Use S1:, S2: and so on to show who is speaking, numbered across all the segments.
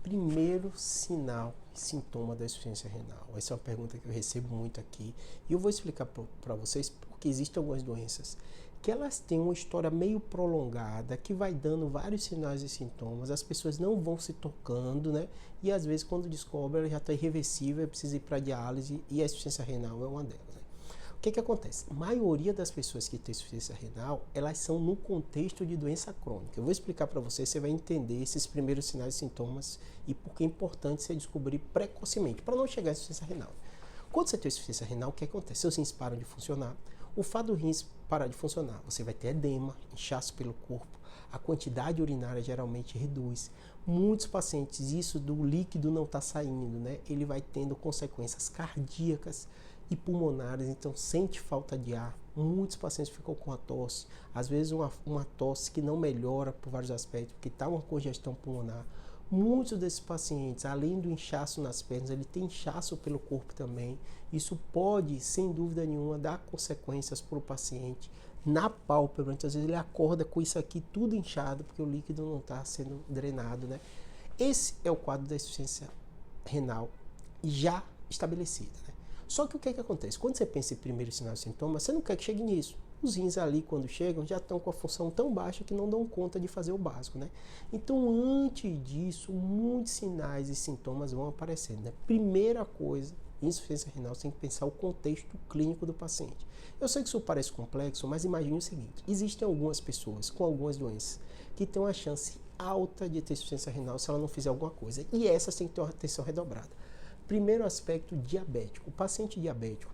S1: primeiro sinal e sintoma da insuficiência renal? Essa é uma pergunta que eu recebo muito aqui. E eu vou explicar para vocês porque existem algumas doenças que elas têm uma história meio prolongada, que vai dando vários sinais e sintomas, as pessoas não vão se tocando, né? E às vezes quando descobre ela já está irreversível, precisa ir para diálise e a insuficiência renal é uma delas, né? O que acontece? A maioria das pessoas que têm insuficiência renal, elas são no contexto de doença crônica. Eu vou explicar para você, você vai entender esses primeiros sinais e sintomas e por que é importante você descobrir precocemente, para não chegar à insuficiência renal. Quando você tem insuficiência renal, o que acontece? Seus rins param de funcionar. O fato do rins parar de funcionar, você vai ter edema, inchaço pelo corpo, a quantidade urinária geralmente reduz. Muitos pacientes, isso do líquido não está saindo, né? Ele vai tendo consequências cardíacas e pulmonares, então sente falta de ar. Muitos pacientes ficam com a tosse, às vezes uma tosse que não melhora por vários aspectos, porque está uma congestão pulmonar. Muitos desses pacientes, além do inchaço nas pernas, ele tem inchaço pelo corpo também. Isso pode, sem dúvida nenhuma, dar consequências para o paciente na pálpebra. Muitas vezes ele acorda com isso aqui tudo inchado, porque o líquido não está sendo drenado, né? Esse é o quadro da insuficiência renal já estabelecida, né? Só que o que acontece? Quando você pensa em primeiro sinal e sintoma, você não quer que chegue nisso. Os rins ali, quando chegam, já estão com a função tão baixa que não dão conta de fazer o básico, né? Então, antes disso, muitos sinais e sintomas vão aparecendo, né? Primeira coisa, insuficiência renal, você tem que pensar o contexto clínico do paciente. Eu sei que isso parece complexo, mas imagine o seguinte: existem algumas pessoas com algumas doenças que têm uma chance alta de ter insuficiência renal se ela não fizer alguma coisa, e essas têm que ter uma atenção redobrada. Primeiro aspecto, diabético. O paciente diabético,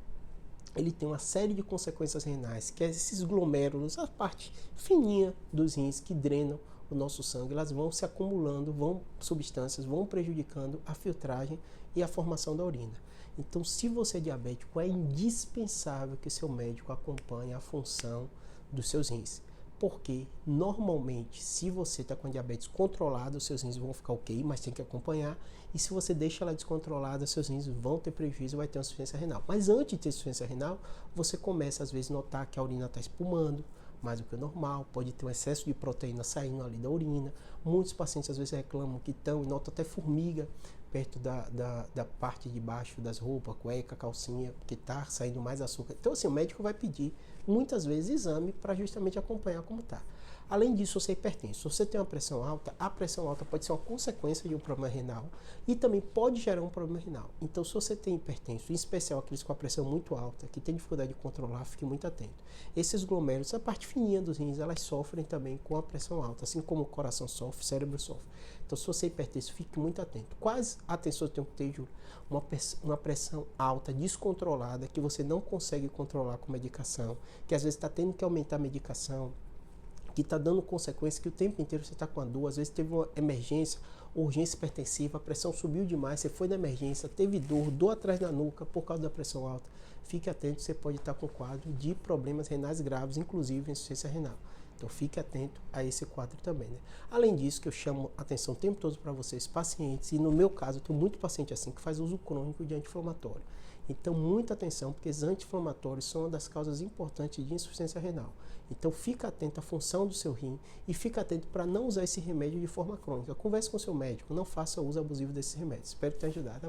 S1: ele tem uma série de consequências renais, que é esses glomérulos, a parte fininha dos rins que drenam o nosso sangue, elas vão se acumulando, substâncias vão prejudicando a filtragem e a formação da urina. Então, se você é diabético, é indispensável que seu médico acompanhe a função dos seus rins. Porque, normalmente, se você está com diabetes controlado, seus rins vão ficar ok, mas tem que acompanhar. E se você deixa ela descontrolada, seus rins vão ter prejuízo e vai ter uma insuficiência renal. Mas antes de ter insuficiência renal, você começa, às vezes, a notar que a urina está espumando mais do que o normal, pode ter um excesso de proteína saindo ali da urina. Muitos pacientes, às vezes, reclamam que estão e notam até formiga perto da parte de baixo das roupas, cueca, calcinha, porque está saindo mais açúcar. Então, assim, o médico vai pedir, muitas vezes, exame para justamente acompanhar como está. Além disso, você é hipertenso. Se você tem uma pressão alta, a pressão alta pode ser uma consequência de um problema renal e também pode gerar um problema renal. Então, se você tem hipertenso, em especial aqueles com a pressão muito alta, que tem dificuldade de controlar, fique muito atento. Esses glomérulos, a parte fininha dos rins, elas sofrem também com a pressão alta, assim como o coração sofre, o cérebro sofre. Então, se você é hipertenso, fique muito atento. Quais atenções tem que ter, Júlio? Uma pressão alta, descontrolada, que você não consegue controlar com medicação, que às vezes está tendo que aumentar a medicação, que está dando consequência que o tempo inteiro você está com a dor, às vezes teve uma emergência, urgência hipertensiva, a pressão subiu demais, você foi na emergência, teve dor atrás da nuca por causa da pressão alta. Fique atento, você pode estar com quadro de problemas renais graves, inclusive insuficiência renal. Então fique atento a esse quadro também, né? Além disso, que eu chamo atenção o tempo todo para vocês, pacientes, e no meu caso, eu tenho muito paciente assim, que faz uso crônico de anti-inflamatório. Então, muita atenção, porque os anti-inflamatórios são uma das causas importantes de insuficiência renal. Então, fica atento à função do seu rim e fica atento para não usar esse remédio de forma crônica. Converse com o seu médico, não faça uso abusivo desses remédios. Espero ter ajudado.